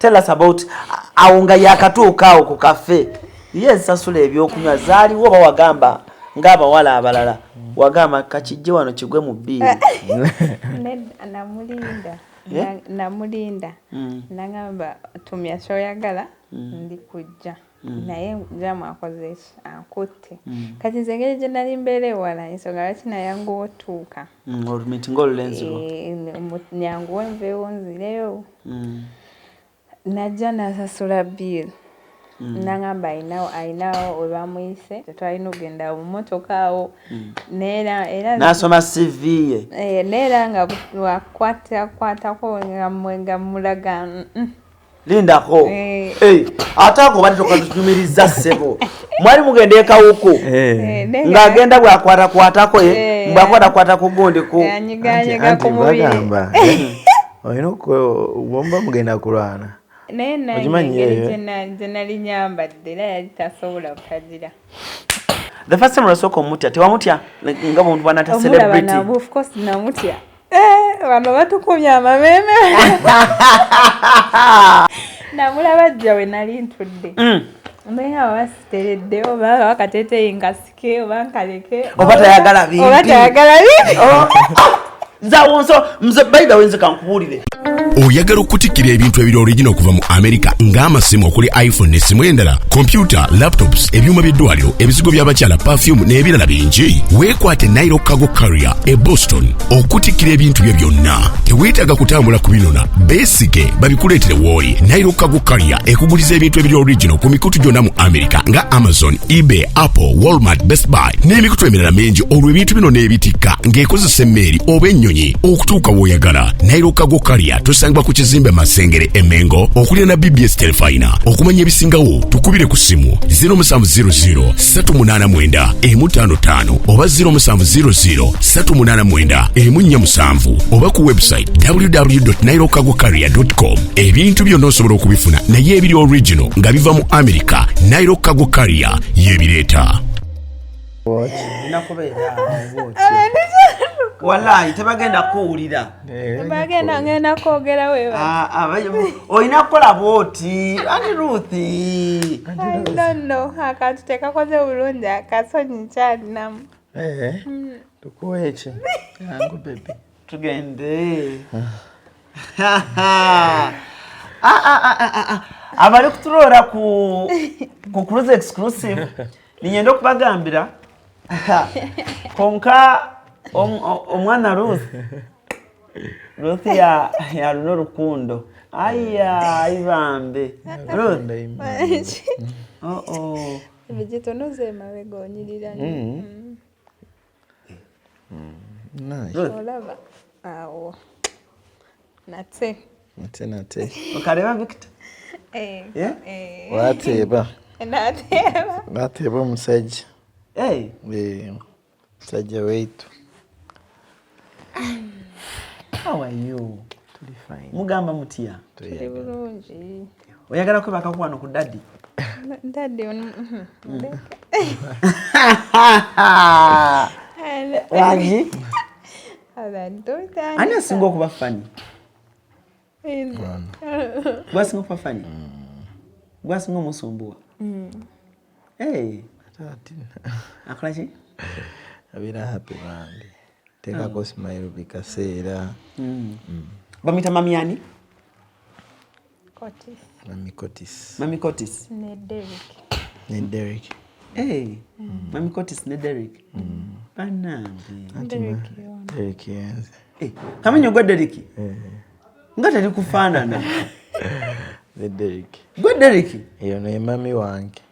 Tell us about aunga yakatuuka ku cafe. Yes, sasula ebyokunywa zaali wo bawagamba ngaba wala abalala. Wagamba kachijje wano kigwe mu bbiri. Namulinda. Nangamba tumya shoyagala ndi kujja. Naye jamu akoze ankutte. Kati nzengeri gye nali mbeere wala ensonga lwaki nayangu otuuka. Olumitingo olulenziwo. Nyangu nveewo nzireyo. Najja nasasula bill. Nangamba ayinawo we bamuyise tetwalina okugenda mu mmotoka awo. Era nasoma CV ye. Neera nga wakwatako nga mulaga lindako. Atako bali tokatumiriza ssebo. Mwali mugenda ekawuko. Ng'agenda bwakwatakwatako ye bwakwatakwatako gundi ku. Anyiganyega ku mubiri. Oyina womba mugenda kulwana. Nali nyambadde era yali tasobola kutagira. The first time rasoko mutya tewamutya nga muntu banata celebrity. Of course namutya. Bano batukumya amameme. Namulaba jjawe nali ntudde. Mbenga wasiteredde oba wakateteyi nkasike oba nkaleke. Oba tayagala bingi. Zawonso mzebaida wenze kankubuulire. Oyagala okutikira ebintu ebiri original kuva mu America ng'amasimu okuli iPhone n'essimu endala, computer, laptops, ebyuma by'eddwaliro, ebizigo by'abakyala, perfume n'ebirala bingi. Weekwate Nairo Cargo Carrier e Boston okutikira ebintu bye byonna. Teweetaaga kutambula kubinona, beesige babikuleetere w'oli. Nairo Cargo Carrier ekuguliza ebintu ebiri original ku mikutu gyonna mu America nga Amazon, eBay, Apple, Walmart, Best Buy n'emikutu emirala mingi. Olwo ebintu bino n'ebitikka ng'ekozesa emmeeri oba ennyonyi okutuuka w'oyagala. Nairo Cargo Carrier tusangibwa ku kizimbe Masengere Emengo okulira na BBS Telefina. Okumanya ebisingawo tukubire ku simu 0700 389 155 oba 0700 389 147 oba ku website www.nairocargocarrier.com. Ebintu byonna osobola okubifuna naye ebiri original nga biva mu America. Nairo Cargo Carrier yebireeta. Wallahi tebagenda kuwulira. Ngenda kwogera wewe. Oyina kukola bwoti. Anti Ruthi. No. Akantu tekakoze bulungi akasonyi nkyalinamu. Tukuwe eki. Yangu baby. Tugende. Abali kutuloora ku CRUZ exclusive. Ninyenda okubagambira. Konka omwana Ruth ya luno rukundo. Aya ibambe. Ruth. Vijitonoze mabegonyirira. Nice. Olaba. Awo. Nate. Okareba Victor. Wateba. Nateba musajja. Musajja wetu. How are you? Tuli fine. Mugamba mutya? Tuli bulungi. Oyagala kwebaka kwano ku daddy? Daddy Wagi? Abaduta. Ani asinga okuba funny? Gwasinga okuba funny? Gwasinga omusumbuwa? Akola ki? Abira happy bandi. Teka ko smile bikaseera. Bamita mami yani? Kotis. Mami Kotis. Ne Derek. Mami Kotis ne Derek. Banange. Derek yenze. Kamenyo gwa Derek. Nga tali kufaanana. Ne Derek. Gwa Derek. Eyo ne mami wange.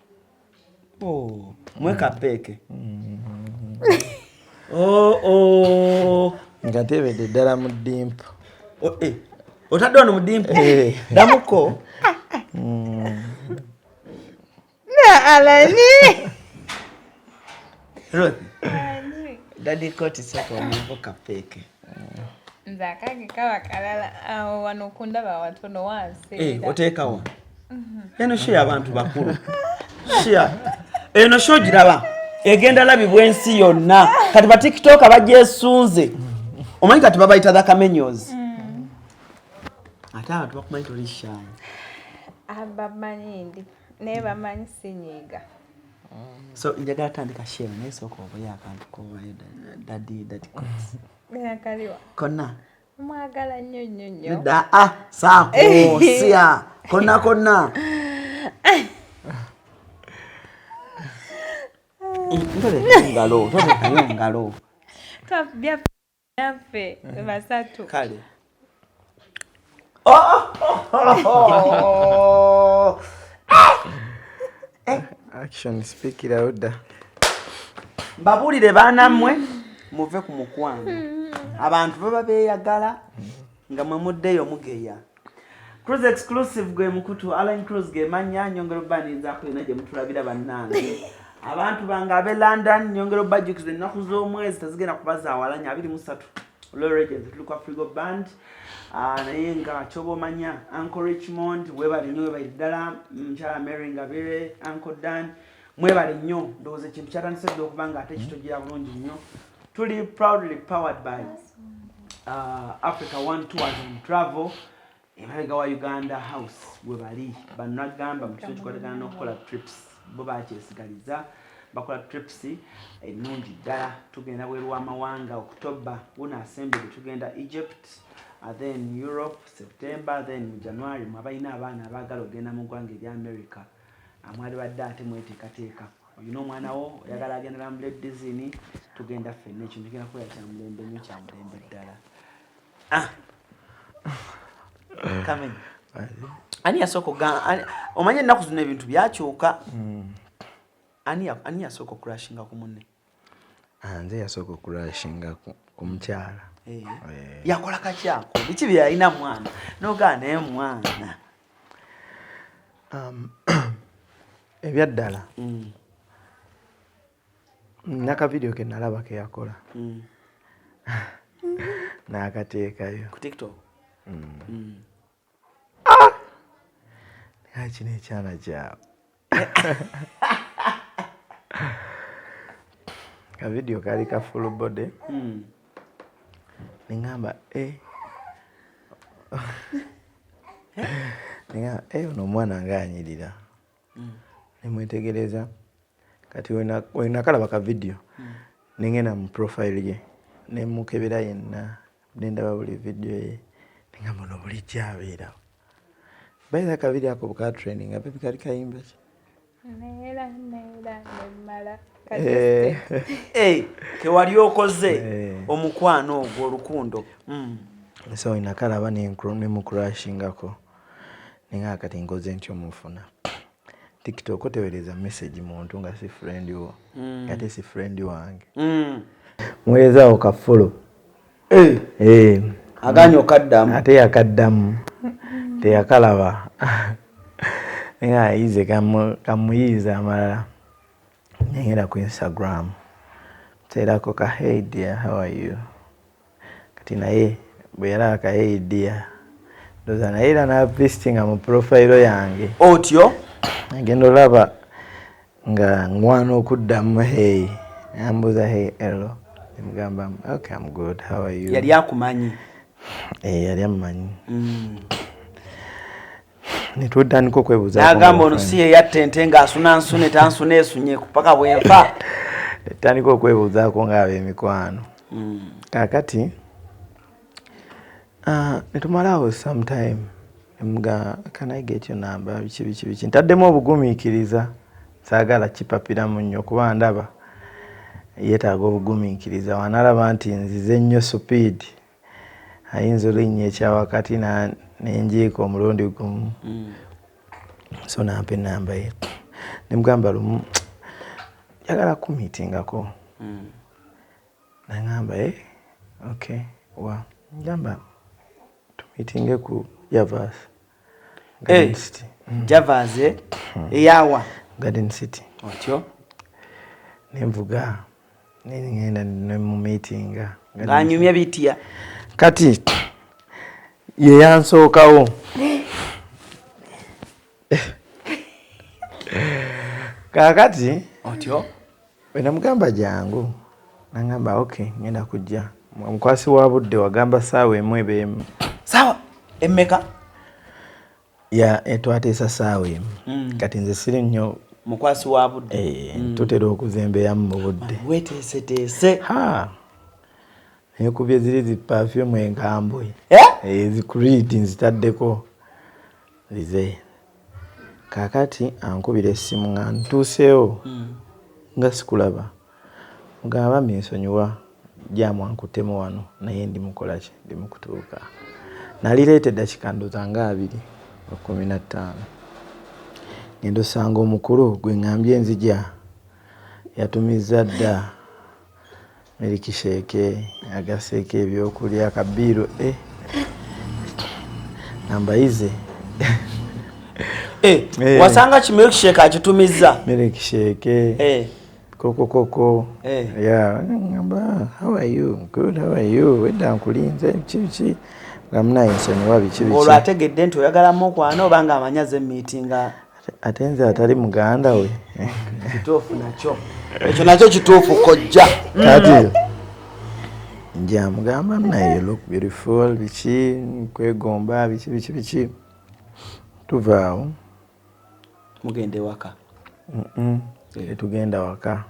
Mweka peke. Ngatebe de dala mu dimpo. Otadona mu dimpo. Damuko. Alani. Ruth. Daddy Koti soko mweka peke. Nzakage kawa kalala wanokunda ba watono wanse. Otekawa. Eno shia abantu bakuru. Shia. Eno show giraba. Egenda labi bwensi yonna. Kati ba TikTok abajesunze. Omanyi kati babayita the Kamenyos. Ata abantu bakumanyi tulisha. abamanyi ndi naye bamanyi sinyiiga. So njagala tandika share naye sooka obayo akantu kobayo dadi Kaliwa. konna Mwagala nnyo. saako sia konna ntole ngalo Byaffe basatu. kale Action speak it out. mbabuulire baana mmwe muve ku mukwano abantu baba beeyagala nga mwe muddeyo mugeya. CRUZ exclusive gwe mukutu ALLANCRUZ ge manya nyongero banizaako ina gye mutulabira bannange abantu bange ab'e London nyongero bajjukiza ennaku z'omwezi tezigenda kubazaawalanya 23 Low Regents tuli kwa Frigo Band naye nga kyoba omanya Uncle Richmond webale nnyo webale ddala Mukyala Mary Ngabire Uncle Dan mwebale nnyo ndowooza ekintu kyatandise dde okuba nga ate kitogira bulungi nnyo. Tuli proudly powered by Africa One Tours and Travel emabega wa Uganda House webali bannagamba mu kitundu kikwatagana n'okukola trips bo bakyesigaliza bakola trips ennungi ddala. Tugenda bweru w'amawanga October wuna assembly tugenda Egypt then Europe September then mu January mwabalina abaana abaagala ogenda mu ggwanga erya America amwali badde ate mweteekateeka olina omwana wo oyagala agendera mu Disney tugenda ffenna ekintu kigenda kubeera kya mulembe nnyo kya mulembe ddala. Kamenyo ani yasooka omanye ennaku zino ebintu byakyuka ani yasooka okurashinga ku munne? Nze yasooka okurashinga ku mukyala. Yakola kakyako biki bye yalina mwana nogaa naye mwana ebyaddala naka video ke nalaba ke yakola n'akateekayo ku TikTok. Kino ekyana kyawe ka video kali ka full body ningamba ono omwana ng'anyirira nemwetegereza kati wenakalaba ka video ningenda mu profile ye nemukebera yenna nendaba buli video ye ningamba ono bulijjo abeerawo bayiza ka video ako buka training apepi kali kayimba ki Neera nemmala kewali okoze omukwano ogwo olukundo. So inakalaba nemukurashingako ninga kati nkoze ntyo mufuna TikTok tewereza message muntu nga si friend wo ate si friend wange mwelezaawo ka follow aganyo kaddamu ate yakaddamu teyakalaba ninga ayize kamuyiza amalala nengera ku Instagram terako ka hey dear how are you kati naye bwe yalaba ka hey dear ndoza naye era navistinga mu profile yange otyo agenda olaba nga ngwana okuddamu hey ambuza hey hello nimugamba okay I'm good how are you yali akumanyi yali amanyi nitutandika okwebuuza nagamba ono si yeyattente ng'asunansune tansune esunye kupaka bwenfa tandika okwebuuzaako ng'ab'emikwano kakati netumalawo sometime emuga can I get your number biki ntaddemu obugumiikiriza saagala kipapiramu nnyo kuba ndaba yeetaaga obugumiikiriza wanalaba nti nzize nnyo speed ayinza olinnya ekyawakati nenjiika omulundi gumu so nampa enamba ye nemugamba lumu njagala kumiitingako nangamba okay wa ngamba tumiitinge ku Javas Garden City Javas eyawa Garden City otyo nemvuga nengenda mu meetinga ng'anyumya bitya kati ye yansookawo kakati otyo namugamba jangu nangamba okay ngenda kujja omukwasi wa budde wagamba saawa emu ebeemu sawa emmeka ya etwateesa saawe kati nze siri nnyo mukwasi wa budde tutera okuzembeyamu mu budde weteeseteese nekubye ziri zi perfume enkambwe zi CRUZ nzitaddeko lize kakati ankubira essimu nga ntuuseewo nga sikulaba mugamba minsonyiwa jamu ankutemu wano naye ndi mukolaki ndi mukutuuka nalireete eddakika ndoza nga 2:15 ngendo sanga omukulu gwe ngambye enzija yatumizza dda mirikisheeke agaseeko ebyokulya akabiiro nambayize wasanga kimilkshake akitumizza mirikisheeke koko ngamba how are you good how are you wedda nkulinze biki gamnaye nsonyiwa biki olwo ategedde nti oyagalamu okwana oba nga amanyaze emiitinga ate nze atali muganda we kituufu nakyo ekyo nakyo kituufu kojja kati nja mugamba naye look beautiful biki kwegomba biki tuvaawo mugende waka tugenda waka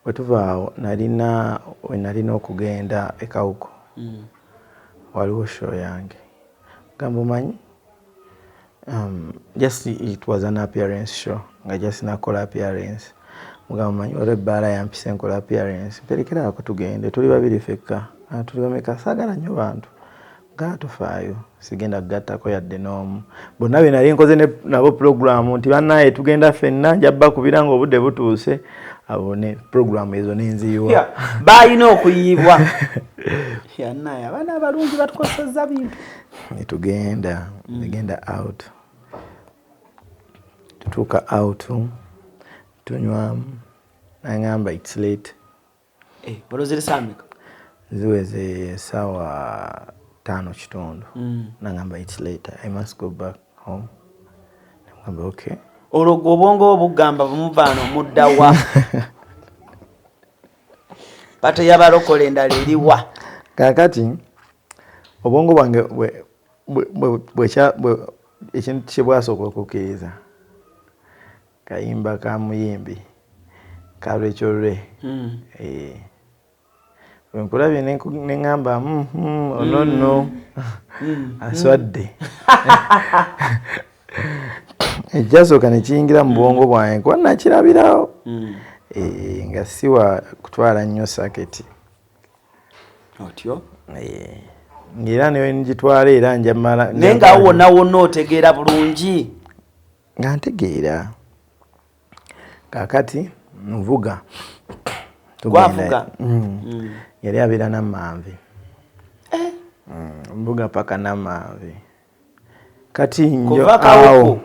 bwe tuvaawo nalina okugenda ekawuko waliwo show yange gamba omanyi just it was an appearance show nga just nakola appearance mugamba omanyi olwo ebbaala yampise nkola appearance mperekeraako tugende tuli babiri fekka tuli bameka saagala nnyo bantu nga tufaayo sigenda kugattako yadde n'omu bonna be nali nkoze nabo puroguramu nti bannaye tugenda ffenna njabba kubira nga obudde butuuse abo ne puroguramu ezo n'enziyiwa baalina okuyiibwa yannaye abaana abalungi batukosezza bintu netugenda out tutuuka out tunywamu naŋŋamba it's late olozire saameka ziweze essaawa 5:15 naŋŋamba it's late I must go back home naŋŋamba okay olwo obwongo obugamba bumuvaano muddawa pato y'abalokole endala eriwa kakati obwongo bwange ekintu kyebwasooka okukkiriza kayimba ka muyimbi kalwekyolwe wenkulabye neŋŋamba ono aswadde ekyasooka nekiyingira mu bwongo bwange kuba nakirabirawo nga siwa kutwala nnyo saketi otyo ng'era newe ngitwala era njamala naye nga wonna wonna otegeera bulungi nga ntegeera kakati nvuga gwavuga yali abeera Namanvi mvuga paka Namanvi kati njo awo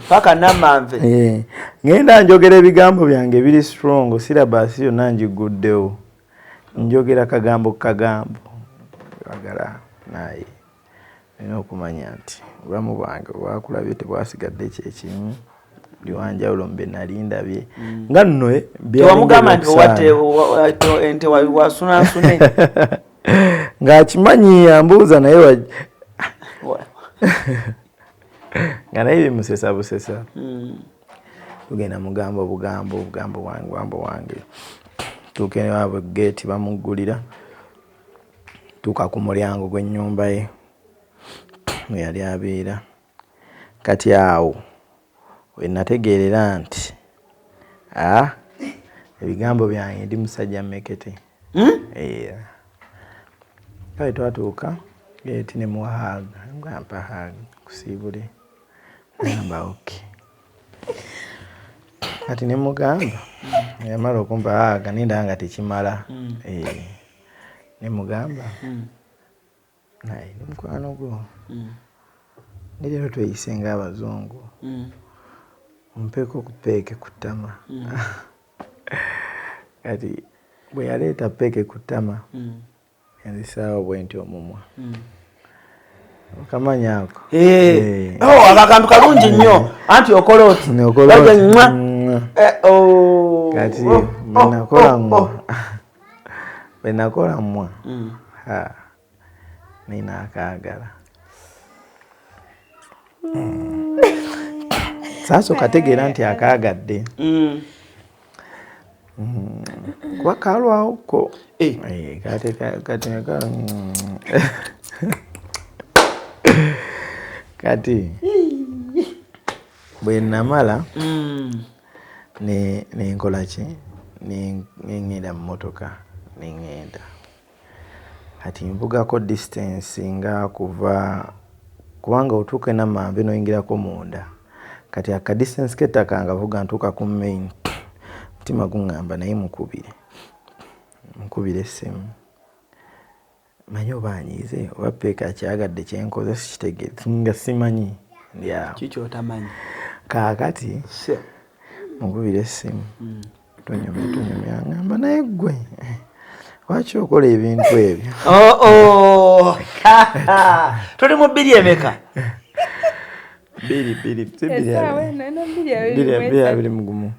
paka Namanvi ngenda njogera ebigambo byange biri strong syllabus yonna njiguddewo njogera kagambo wagala naye nina okumanya nti obulamu bwange bwakulabye tebwasigadde kyekimu liwanjawulo mbe nali ndabye nga nno tewamugamba nti ente wasunansune ng'akimanyi ambuuza naye nga naye bimusesa busesa tugenda mugamba obugambo wange tuuke newaabwe geeti bamuggulira tuuka ku mulyango gw'ennyumba ye mwe yali abeera kati awo we nategeerera nti ebigambo byange ndi musajja mmekete kale twatuuka geeti ne muwahaaga ngamba haaga kusiibule ngamba okay kati ne mugamba yamala okumpa haaga nindaba nga tekimala ne mugamba naye ne mukwano gwo ne leero tweyise ng'abazungu mpeko kupeeke ku ttama kati bwe yaleeta peeke ku ttama enzisaawo bwe nti omumwa okamanya ako akantu kalungi nnyo anti okola oti kati bwe nakola mmwa nina akaagala Sasa okategeera nti akaagadde kuba kalwawo ko kati bwe namala nenkola ki nengenda mu motoka nengenda kati nvugako distance nga kuva kubanga otuuka Namambe noyingirako munda kati aka distance kettaka nga vuga ntuuka ku main mutima guŋŋamba naye mukubire essimu manyi oba anyiize oba peeka kyagadde kyenkoze sikitegeere nga simanyi ndi awo kiki otamanyi kaakati mukubire essimu tunyumya ngamba naye ggwe lwaki okola ebintu ebyo tuli mu bbiri emeka abiri mugumu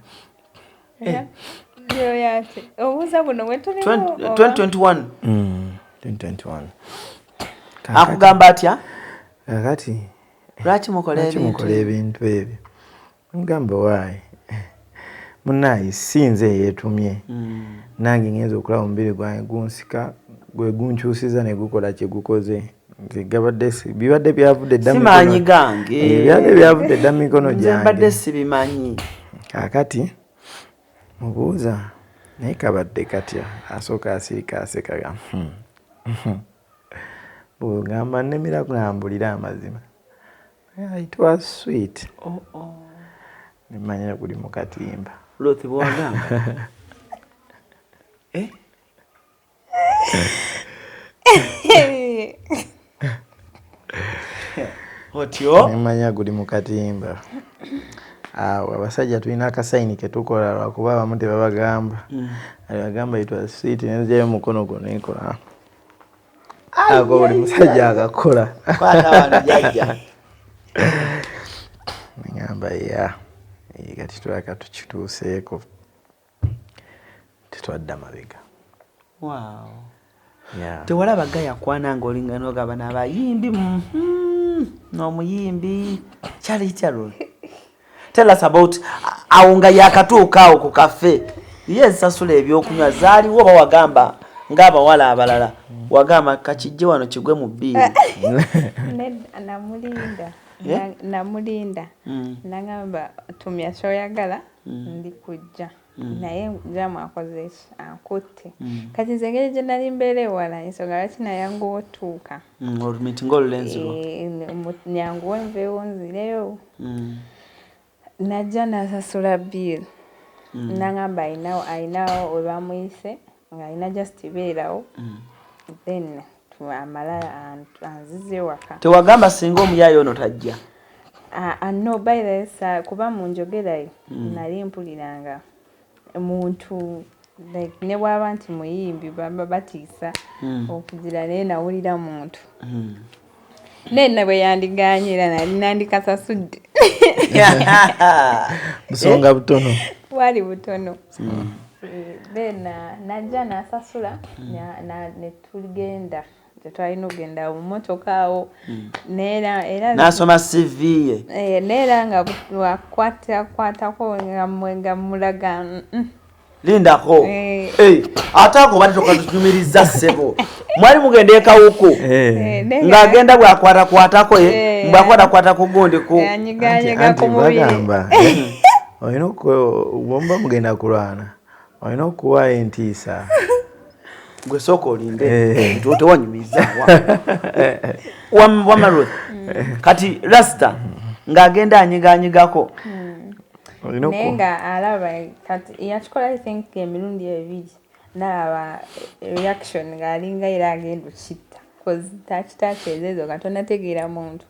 obuuza buno bwe tuli 2021 akugamba atya kakati lwaki mukola ebintu ebyo mugamba waayi munayi sinze yeetumye nange ngenza okulaba omubiri gwange gunsika gwe gunkyusiza ne gukola kye gukoze bibadde byavudde dda simanyi gange byadde byavudde dda mikono gyange mbadde sibimanyi kakati mubuuza naye kabadde katya asooka asirika asekaga bwegamba nnemira ngambulira amazima it was sweet nemanyira guli mu katimba Ruth bwagamba otyo nemanya guli mu katimba awo abasajja tulina akasayini ketukola lwakuba abamu tebabagamba abagamba it was sweet nenzayo omukono gwo nenkola ako buli musajja akakola kwata wano jajja ngamba ya kati twaka tukituuseeko tetwadda mabega tewalaba gayakwana ng'olinga n'ogaba n'abayimbi n'omuyimbi kyali kitalo tell us about awo nga yakatuuka awo ku kafe ye ensasula ebyokunywa zaaliwo oba wagamba ng'abawala abalala wagamba kakijje wano kigwe mu bbiiri namulinda nagamba tumya kyoyagala ndi kujja naye jamu akoze ankutte kati nze engeri gye nali mbeera ewala ensonga lwaki nayanguwa otuuka olumitinga olulenzibwa nyanguwa enveewo nzireyo najja nasasula bill nagamba ayinawo olwamuyise ng'alina just beerawo then amala anzize waka tewagamba singa omuyaayo ono tajja no by the kuba mu njogerayo nali mpuliranga muntu like ne bwaba nti muyimbi baba batiisa okugira naye nawulira muntu nena bwe yandiganyira nali nandikasasudde busonga butono bwali butono then najja nasasula netugenda tetwalina ogenda mu motoka awo era nasoma CV ye neera nga wakwatako nga mulaga lindako ate ako bati tokatunyumiriza ssebo mwali mugenda ekawuko ng'agenda bwakwatakwatako ye bwakwatakwatako gundi ku anyiganyega ku mubiri olina bomba mugenda kulwana olina okuwa entiisa gwe sooka olinde tewanyumiza wamaruth kati rasta ng'agenda anyiganyigako naye nga alaba kati yakikola I think emirundi ebiri nalaba reaction ng'alinga era agenda okitta takitateezeezo nga tonategeera muntu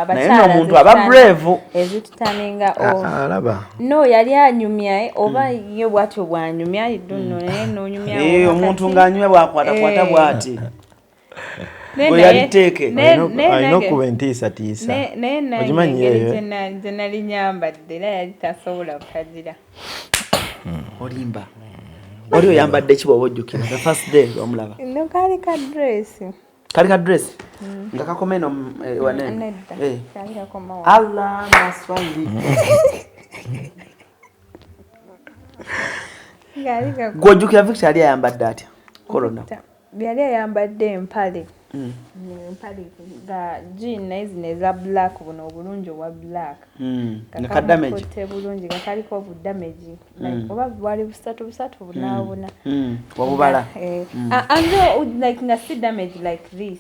naye n'omuntu aba brave ezitutaninga alaba no yali anyumya oba ye bwatyo bwanyumya idonno naye nonyumya omuntu ng'anyumya bwakwatakwata bwati bwe yaliteeke alina okuba entiisatiisa okimanyi eyo gye nali nyambadde era yali tasobola kutagira olimba wali oyambadde ki bw'oba ojjukira the first day omulaba no kaali ka dress kali ka dress nga kakomeno wanene kali kakoma Allah maswali Gojukira Victoria yambadde atya corona byali yambadde empale empale ga jean nazi neza black buno obulungi obwa black nga damage kote bulungi nga kaliko bu damage like oba bwali busatu bunabuna wabubala and like nga si damage like this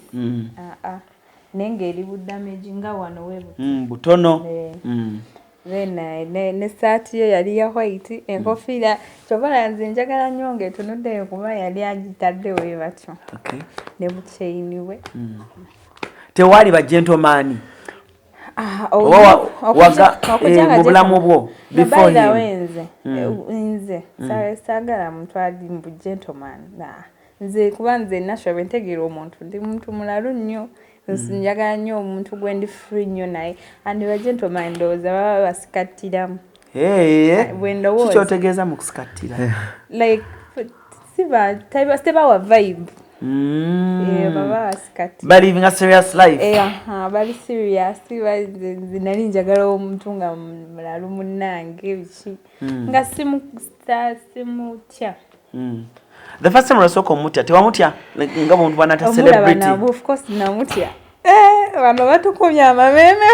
nenge eri bu damage nga wano webu butono then ne saati yo yali ya white enkofira kyobala nze njagala nnyo ng'etunudde kuba yali agitadde we batyo ne buchaini we tewali ba gentleman mu bulamu bwo before nze saagala muntu ali mu gentleman nze kuba nze nasho bentegeera omuntu ndi muntu mulalu nnyo njagala nnyo omuntu gwendi free nnyo naye and ba gentleman ndowooza baba basikatiramu kikyotegeeza mu kusikatira like tebawa vibe baba basikatira baliving a serious life bali serious nali njagala omuntu nga mulalu munnange biki nga simutya the first time rasoko mutya tewamutya nga omuntu banata celebrity of course namutya bano batukumya amameme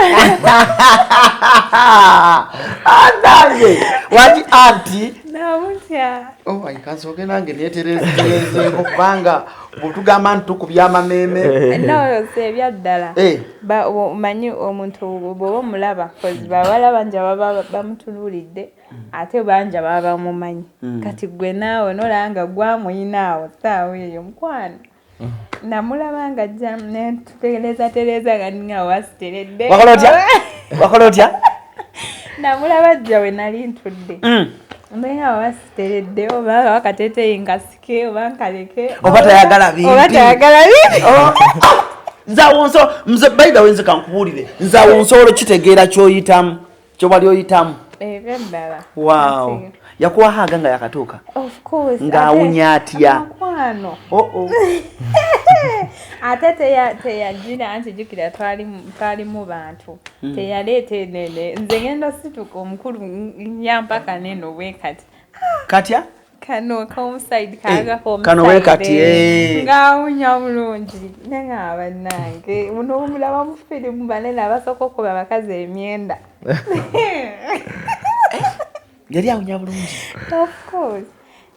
anange wati anti namutya ayikasoke nange netereze kubanga butugamba ntukubya amameme no sebyaddala manyi omuntu bwoba mulaba cause bawala banja baba bamutunulidde ate banja baba bamumanyi kati gwe naawe nolanga gwamuyinaawo saawe eyo mukwano namulabanga jja netutegereza nga wasiteredde wakola otya namulaba jja we nali ntudde mbenga wasiteredde oba wakateteyi nkasike oba nkaleke oba tayagala bintu nzawonso mze baida wenze kankubuulire nzawonsoolo kitegeera kyoyitamu kyobali oyitamu ebyendala wow yakuwahaga nga yakatuuka of course ng'awunya atya kwano ate teyajira anti jukira twali mu bantu teyaleeta enene nze ngenda situka omukulu nyampaka neno bwekati katya kano kamuside kano wekati ng'awunya bulungi nengaba nange buno omulaba mu firimu banene abasooka okuba abakazi emyenda yali awunya bulungi of course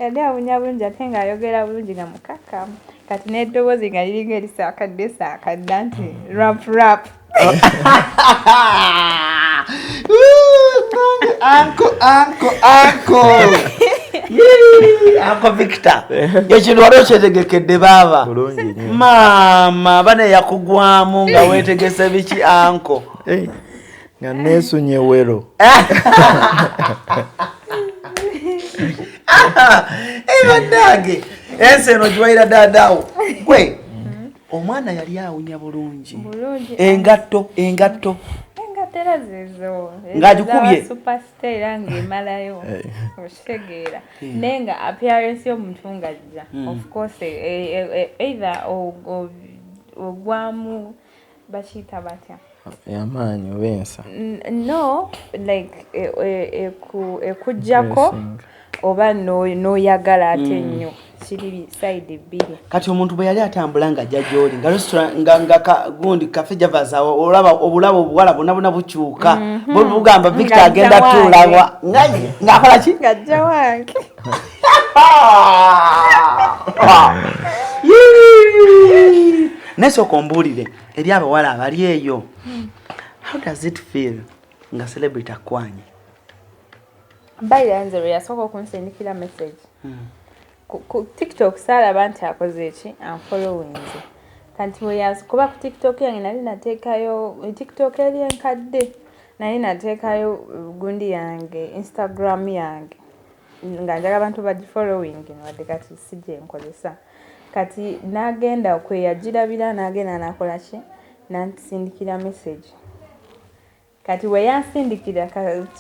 yali awunya bulungi ate ng'ayogera bulungi nga mukakamu kati n'eddoboozi nga liringa erisaakadde anti rap Uncle Victor ekintu wali okyetegekedde baaba maama bane yakugwamu nga weetegese biki uncle nga neesunye wero bannange ensi eno giwaira daadaawo gwe omwana yali awunya bulungi engatto era zezo ng'agikubye superstar era ng'emalayo okitegeera naye nga appearance y'omuntu ng'ajja of course either ogwamu bakiyita batya amaanyi oba ensa no like ekujjako oba n'oyagala ate nnyo kiri side bbiri kati omuntu bwe yali atambula nga ajja gy'oli nga restaurant nga gundi cafe javas olaba obulaba obuwala bonna bukyuka bugamba Victor agenda tuulawa ng'akola ki ng'ajja wange nesooka ombuulire eri abawala abali eyo how does it feel nga celebrity akwanye mbayiranze lwe yasooka okunsindikira message ku TikTok saalaba nti akoze eki anfollowinze kanti kuba ku TikTok yange nali nateekayo TikTok eri enkadde nali nateekayo gundi yange Instagram yange nga njagala abantu bagifollowing wadde kati sijja enkozesa kati n'agenda kweyagirabira n'agenda n'akola ki nansindikira message kati we yansindikira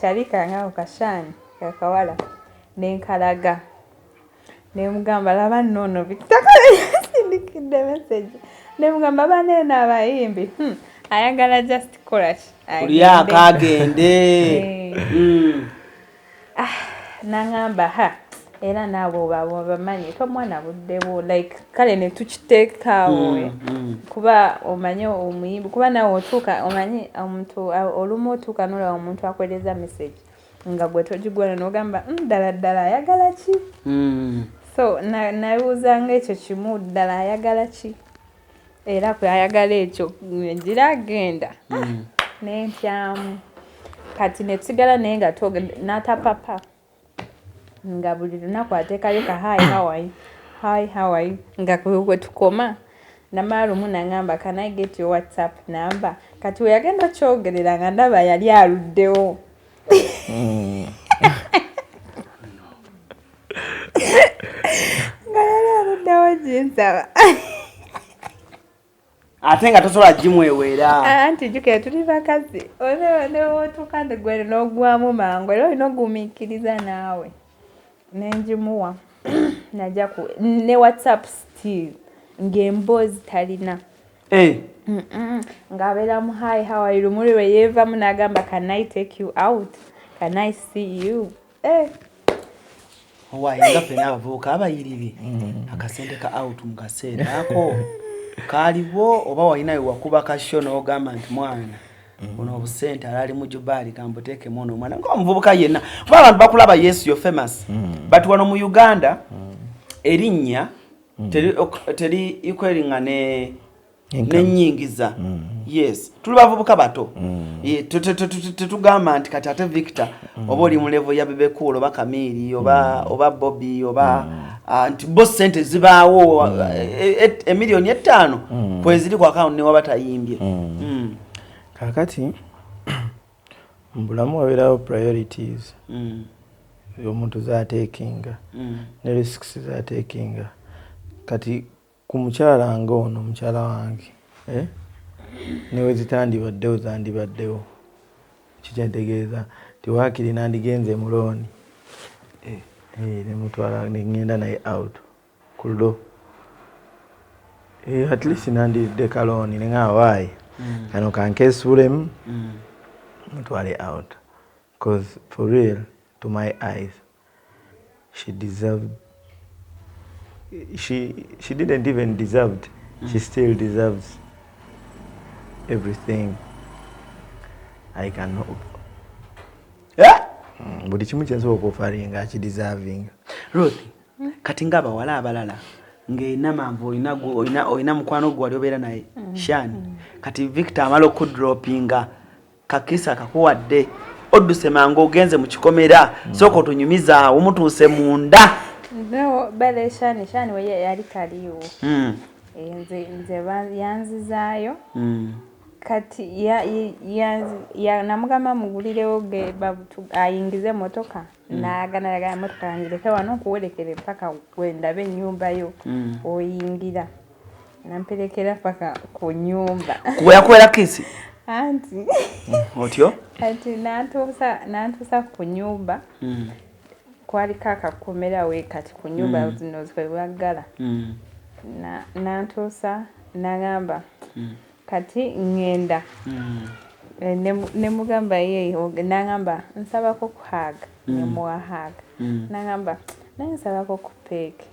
kyali kangaawo kashaani kakawala nenkalaga nemugamba laba nnono Victor yasindikidde message nemugamba banene abayimbi ayagala just chorus Kulyako agende. Nangamba era nabo bamanyi tomwana buddewo like kale ne tukiteekaawo kuba omanyi omuyimbi kuba nawe otuuka omanyi omuntu olumu otuuka n'olaba omuntu akwereza message nga gwe togigwana n'ogamba ddala ayagala ki so nabuuzanga ekyo kimu ddala ayagala ki era kwe ayagala ekyo ngira agenda n'entyamu kati ne tusigala naye nga n'atapapa nga buli lunaku ateekayo ka hi how are you nga kwe tukoma namala lumu nangamba can I get your WhatsApp number kati weyagenda okyogerera nga ndaba yali aluddewo nga yali aluddewo ginsaba ate nga tosobola gimwewera anti jukira tuli bakazi otuuka nti gwe n'ogwamu mangu era olina ogumiikiriza naawe nenjimuwa najja ku ne WhatsApp still ng'emboozi talina ng'abeera mu hi how are you lumuli lwe yeevamu n'agamba can I take you out can I see you owayenga fena abavubuka abayiribi akasente ka out mu kaseera ako kaaliwo oba walinayo wakuba kasho n'ogamba nti mwana ono obusente alali mu Jubali kambuteekemu ono omwana ng'omuvubuka yenna kuba abantu bakulaba yes you're famous but wano mu Uganda erinnya teri ikweringa n'ennyingiza yes tuli bavubuka bato tetugamba nti kati ate Victor oba oli mu level ya Bebe Cool oba Kamili oba Bobby oba nti bo sente zibaawo emiliyoni 5 kweziri ku account ne waba tayimbye kakati mbulamu wabeerawo priorities omuntu zaateekinga ne risks zaateekinga kati ku mukyala ng'ono mukyala wange newe zitandibaddewo zandibaddewo kikyentegeeza tiwaakiri nandigenze mulooni nemutwala nengenda naye out ku ludo at least nandiridde kalooni neŋŋamba waayi kano kankeesuulemu mutwale out because for real to my eyes she deserved she didn't even deserve it. She still deserves everything I can hope. Buli kimu kyensobola okufalinga akideserving. Ruth, kati nga abawala abalala ng'erina manvu olina mukwano gwe wali obeera naye Shani kati Victor amala okudropinga kakisa kakuwadde odduse mangu ogenze mu kikomera sooka otunyumiza omutuuse munda. No, bale Shani we yali kaliwo. Nze yanzizaayo. Kati ya namugamba mugulirewo ge ayingize motoka naagana motoka yanjireke wano kuwerekere mpaka kwendabe ennyumba yo oyingira namperekera paka ku nyumba kuba yakwera kisi anti otyo ati nantuusa ku nyumba kwali kakakomera we kati ku nyumba zino zebagala nantuusa nagamba kati ngenda nemugamba ye nagamba nsabako kuhaga nemuwahaga nagamba naye nsabako kupeke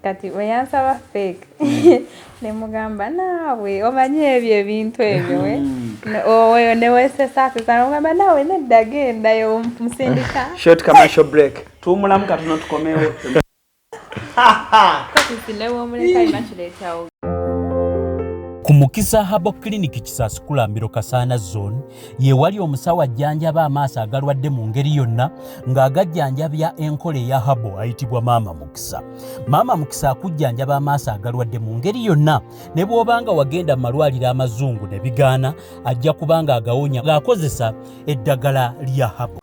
kati weyansaba fake nemugamba naawe omanyi ebyo ebintu ebyo oyo newesesasesa nemugamba naawe nedda gendayo musindika short commercial break tuwumulamu katono tukomewo kati sinewomuleka imakireetawo ku Mukisa Habo Clinic Kisasukula Mbiro Kasana Zone ye wali omusawo ajjanjaba amaaso agalwadde mu ngeri yonna ng'agajjanjabya enkole ya Habo ayitibwa Maama Mukisa. Maama Mukisa akujjanjaba amaaso agalwadde mu ngeri yonna ne bw'obanga wagenda mu malwaliro amazungu ne bigaana ajja kubanga agawonya ng'akozesa eddagala lya Habo.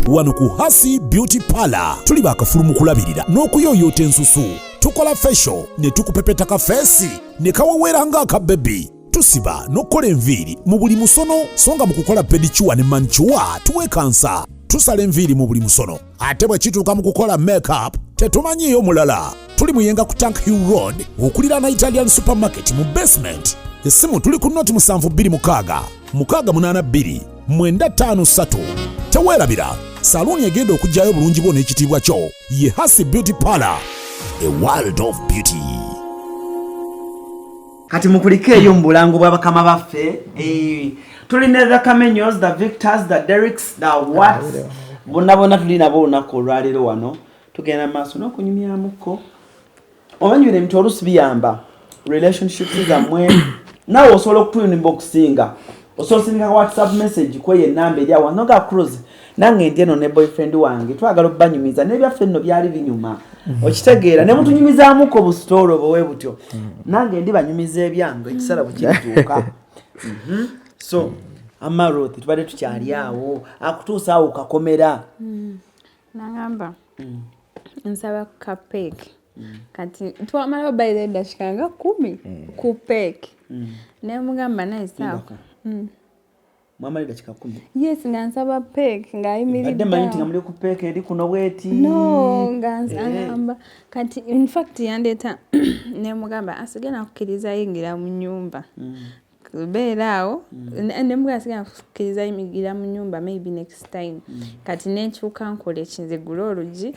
Wano ku Hasi Beauty Parlor tuli bakafulumu kulabirira n'okuyooyoota ensusu. Tukola facial ne tukupepeta ka face ne kawawera nga aka baby. Tusiba n'okola enviiri mu buli musono songa mu kukola pedicure ne manicure tuwe kansa. tusala enviiri mu buli musono ate bwe kituuka mu kukola make-up tetumanyiiyo mulala. Tuli muyenga ku Tank Hill Road okuliraana Italian Supermarket mu basement. Essimu tuli ku noti 7266 682 953. Teweerabira, saluuni egenda okujjayo bulungi bwo n'ekitiibwa kyo ye Hasi Beauty Parlor, a world of beauty. Kati mukulikeeyo mu bulango bw'abakama baffe. Tulina the Kamenyos, the Victors, the Derricks, the Watts. Bonna tulina bo olunaku olwaleero wano. Tugenda maaso n'okunyumyamuko. Omanyi bino oluusi biyamba relationships zammwe. Naawe osobola okutuyunimba okusinga. Osobola okusinga WhatsApp message kweyo ennamba eri awo noga CRUZ. Nange ndi eno ne boyfriend wange twagala obbanyumiza n'ebyaffe nno byali binyuma. Okitegeera ne mutunyumizaamuko busitolo bwe butyo. Nange ndi banyumiza ebyange ekisala bwe kituuka. So Amaroth tubadde tukyali awo akutuusa awo kakomera. Nangamba nsaba cupcake. Kati twamala bayire dashikanga 10 ku cake. Ne mugamba nice awo. Mwamali dashika 10. Yes, ngansaba cake ngayimirira. Badde manyi ngamuli ku cake eri kuno bweti. No, ngamba kati in fact yandeta ne mugamba asigena kukkiriza yingira mu nyumba. Beeraawo ne mugamba asigena kukkiriza yingira mu nyumba maybe next time. Kati nenkyuka nkole kinze gula olugi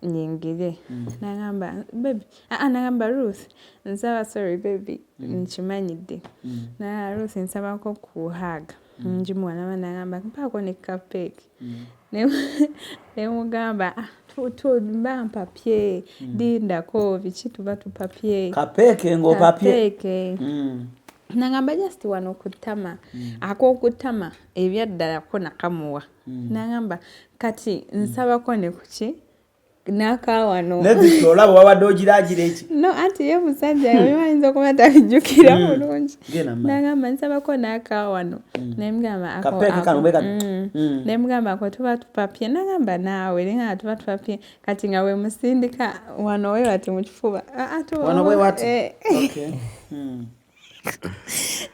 nyingire. Nagamba baby nagamba Ruth nsaba sorry baby nkimanyidde. Na Ruth nsabako kuhaga. Njimwana nagamba mpako ne cupcake. Ne mugamba mba papier dindako biki tuba tu papier. Cupcake ngo papier. Nagamba just wano kutama. Ako kutama ebyaddala ko nakamuwa. Nagamba kati nsabako ne kuki nakawano. Nebi olabo wabadde ogiragira eki. No anti ye musajja yayinza kumata bijukira bulungi. Nagamba nsabako nakawano. Nemugamba ako. Cupcake kano bweka. Nemugamba ko tuba tupapye. Nagamba nawe lenga tuba tupapye kati nga we musindika wano we wati mu kifuba. Wano we wati. Okay.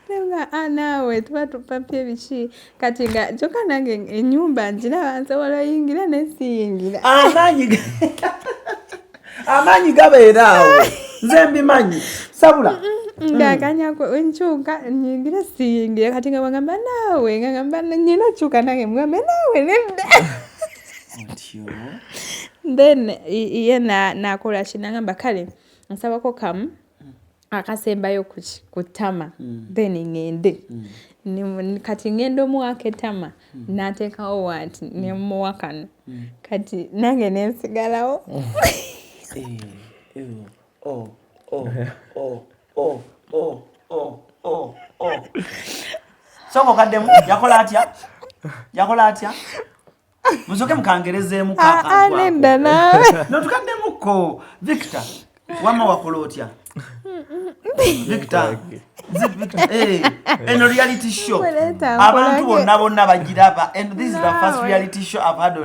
Nenga nawe tuba tupapye biki kati nga joka nange enyumba njira nsobola yingira nesiyingira. Amanyi gabeeraawo nze mbimanyi sabula ngakanya ko enchuka nyingira siyingira kati nga bagamba nawe ngamba nyina chuka nange mugamba nawe nemda. Then yena nakola kinagamba kale nsabako kamu akasembayo kutama then ngende kati ngendo muwake tama natekawo wati nemuwakano kati nange nensigalawo. Soko kaddemu yakola atya musoke mukangerezeemu kakantu nenda nawe notukaddemuko Victor wama wakola otya Victor eno reality show abantu bonna bagiraba and this is the first reality show I've had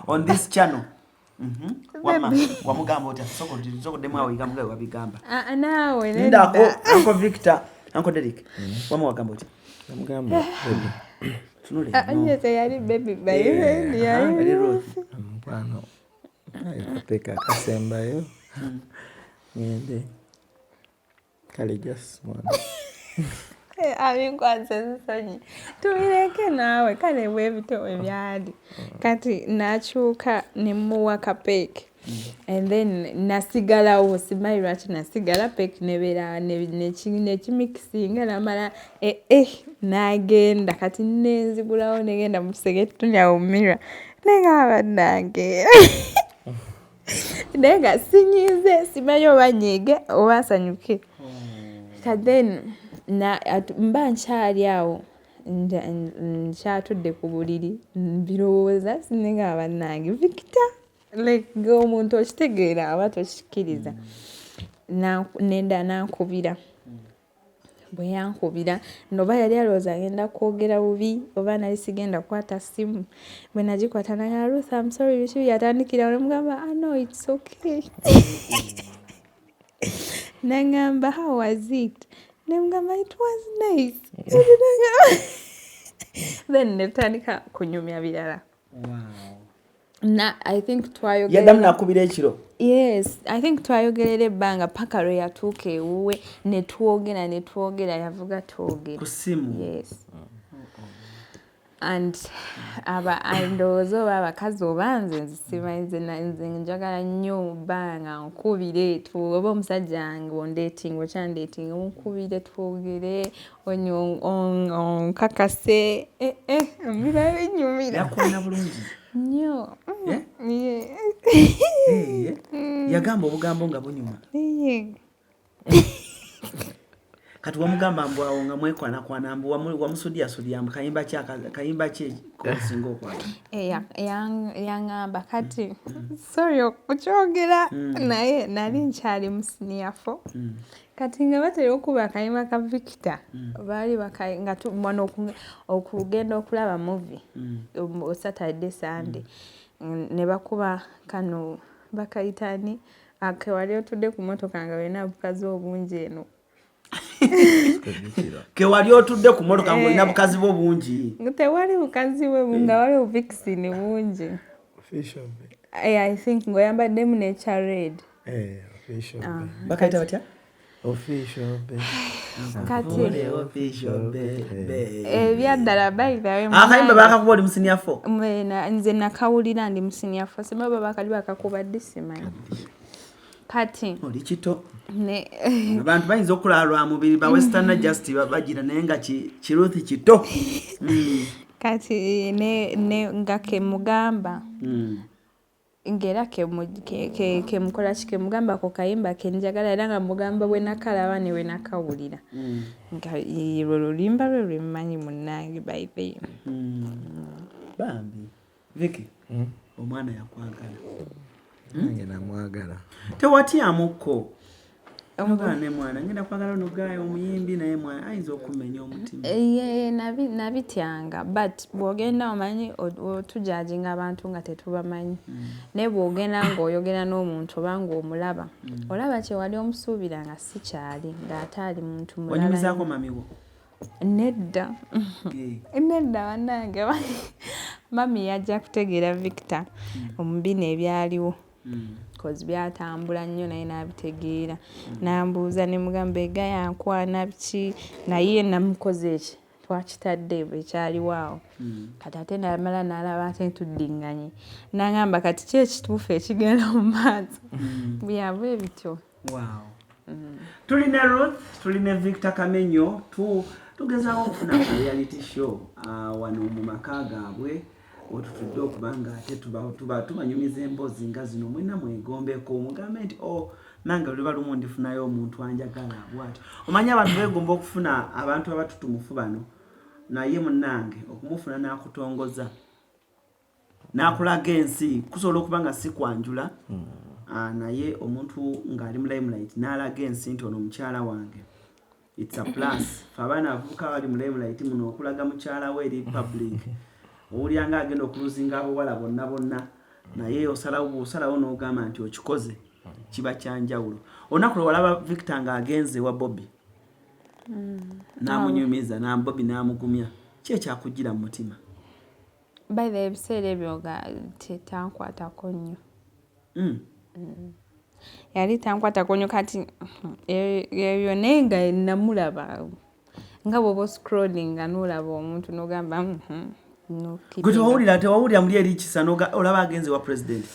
on this channel. Wamugamba otya soko demu awo igamba wabigamba nawe nenda Uncle Victor Uncle Derek wama wagamba otya Mugamba tunule anyete yali baby baby yali mpano ayapeka kasembayo ngende kale just one abikwanze nsonyi tubireke nawe kale bwebito ebyali kati nachuka nemuwa cupcake and then nasigalawo simayi lwaki nasigala cupcake nebera nekimixinga namala nagenda kati nenzigulawo negenda musegetunya umira negaba nange nega sinyize simayi obanyige obasanyuke then mba nkyali awo nkyatudde ku buliri mbirowooza sinenga bannange Victor like ng'omuntu okitegeera aba tokikiriza nenda nankubira bwe yankubira noba yali alowooza agenda kwogera bubi oba nali sigenda kukwata simu bwe nagikwata naga Ruth I'm sorry biki yatandikira nemugamba no it's okay nangamba how was it nemugamba it was nice then netandika kunyumya birala I think twayogerera yadamu nakubira ekiro. Yes, I think twayogerera ebbanga paka lwe yatuuka ewuwe ne twogera yavuga twogera ku ssimu. Yes. And ndowooza oba abakazi oba nze nze njagala nnyo bbanga nkubire oba omusajja wange ondeetinga okyandeetinga munkubire twogere onkakase mbira binyumira yakwana bulungi nnyo. yagamba obugambo nga bunyuma. Kati wamugamba mbu awo nga mwekwanakwana mbu wamusudiyasudya mbu kayimba kye kosinga okwata. Yangamba kati sorry okukyogera naye nali nkyali mu senior 4 kati nga batera okuba akayimba ka Victor baali nga tumwana okugenda okulaba movie Saturday Sunday ne bakuba kano bakayitani akewali otudde ku motoka nga wena bukazi obungi eno. Kewali otudde ku motoka ngo ina bukazi bwo bungi. Tewali bukazi bwe bunga wali Vixen bungi. Official. I think ngoyambadde mu nature red. Official. Bakaita batya? Official. Kati official. Byaddala bayitawe mu. Akayimba bakakuboli mu senior 4. Nze nakawulira ndi mu senior 4 sema bakali bakakuba disimanyi. Kati oli kito abantu bayinza okulalwa mubiri ba Western Justice bagira naye nga kiruthi kito. Kati ne ngake mugamba ngera ke mukola kike mugamba ko kayimba ke njagala era nga mugamba bwe nakalaba ne we nakawulira nga lulimba lwe mmanyi munnange bayibe. Bambi Vicky omwana yakwagala. Nange namwagala. Tewatyamuko. Omwana mwana ngenda kwagala no gaye omuyimbi naye mwana ayinza okumenya omutima. Nabityanga but bwogenda omanyi otujajinga abantu nga tetubamanyi. Ne bwogenda ng'oyogera n'omuntu oba ng'omulaba. Olaba kye wali omusuubira nga si kyali ng'ataali muntu mulala. Onyumizaako mamiwo? Nedda. Nedda bannange. Mami yajja kutegeera Victor omubina ebyaliwo. Cause byatambula nnyo naye n'abitegeera. Nambuuza ne mugamba ega yankwana biki naye namukoze eki twakitadde ekyaliwo awo. Kati ate namala n'alaba ate tuddinganye. N'agamba kati ki ekituufu ekigenda mu maaso. Byava ebityo. Wow. Tulina Ruth, tulina Victor Kamenyo, tugezaho okufuna reality show wano mu maka gaabwe. Otutudde okubanga ate tuba tubanyumiza emboozi nga zino mwena mwegombeko mugambe nti nange luba lumu ndifunayo omuntu anjagala bwati. Omanya abantu begomba okufuna abantu abatutumufu bano naye munnange okumufuna n'akutongoza n'akulaga ensi kusobola okuba nga si kwanjula naye omuntu ng'ali mu limelight n'alaga ensi nti ono mukyala wange. It's a plus. Abaana avuka bali mu limelight muno okulaga mukyala we eri public. Olyanga agenda okuluzinga abawala bonna naye osalawo n'ogamba nti okikoze kiba kyanjawulo. Olunaku lwe walaba Victor ng'agenze wa Bobby n'amunyumiza Bobby n'amugumya ki ekyakugira mu mutima? By the ebiseera ebyo nga tankwatako nnyo. Yali tankwatako nnyo kati ebyo naye nga namulaba nga bw'oba scrolling nga n'olaba omuntu n'ogamba Gwe tewawulira muli eri kisa olaba agenze wa president.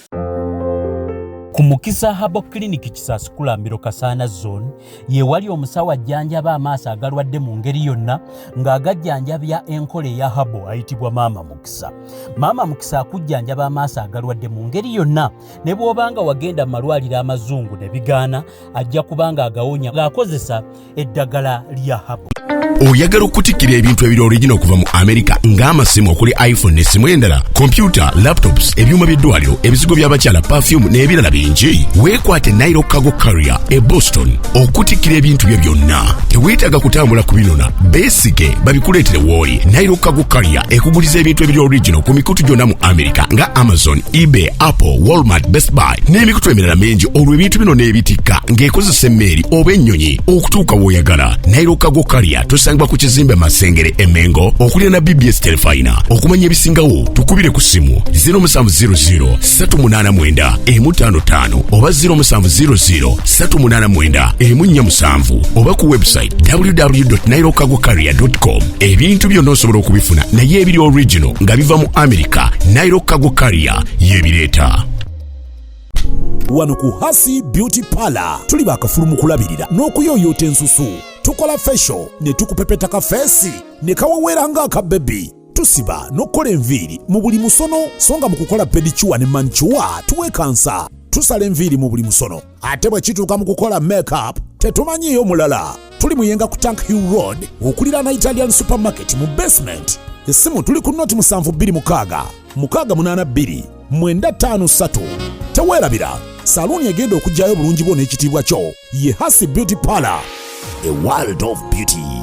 Ku Mukisa Habo Clinic Kisaskulambiro Kasana Zone ye wali omusawo ajjanjaba amaaso agalwadde mu ngeri yonna ng'agajjanjabya enkole ya Habo ayitibwa Maama Mukisa. Maama Mukisa akujjanjaba amaaso agalwadde mu ngeri yonna ne bw'obanga wagenda mu malwaliro amazungu ne bigaana ajja kubanga agawonya ng'akozesa eddagala lya Habo. Oyagala okutikkira ebintu ebiri original okuva mu America ng'amasimu okuli iPhone n'essimu endala, computer, laptops, ebyuma by'eddwaliro, ebizigo by'abakyala, perfume n'ebirala bingi. Weekwate Nairo Cargo Carrier e Boston okutikkira ebintu byo byonna. Teweetaaga kutambula kubinona, beesige babikuleetere w'oli. Nairo Cargo Carrier ekuguliza ebintu ebiri original ku mikutu gyonna mu America nga Amazon, eBay, Apple, Walmart, Best Buy n'emikutu emirala mingi. Olwo ebintu bino n'ebitikka ng'ekozesa emmeeri oba ennyonyi okutuuka w'oyagala. Nairo Cargo Carrier tusangibwa ku kizimbe Masengere Emengo okulira na BBS Telefina. Okumanya ebisingawo tukubire ku simu 0700 389 55 oba 0700 389 47 oba ku website www.nairokagocarrier.com. ebintu byonna osobola okubifuna naye ebiri original nga biva mu America. Nairo Cargo Carrier yebireeta. Wano ku Hasi Beauty Parlor tuli bakafulu mu kulabirira n'okuyoyota ensusu. Tukola facial ne tukupepeta ka face ne kawewera nga aka baby. Tusiba n'okola enviiri mu buli musono, songa mu kukola pedicure ne manicure tuwekansa. Tusala enviiri mu buli musono. Ate bwe kituuka mu kukola makeup tetumanyiyo mulala. Tuli muyenga ku Tank Hill Road okulira na Italian Supermarket mu basement. Essimu tuli ku noti 726 682 953. Teweerabira, saluni egenda okujjayo bulungi bwo n'ekitiibwa kyo ye Hasi Beauty Parlor, a world of beauty.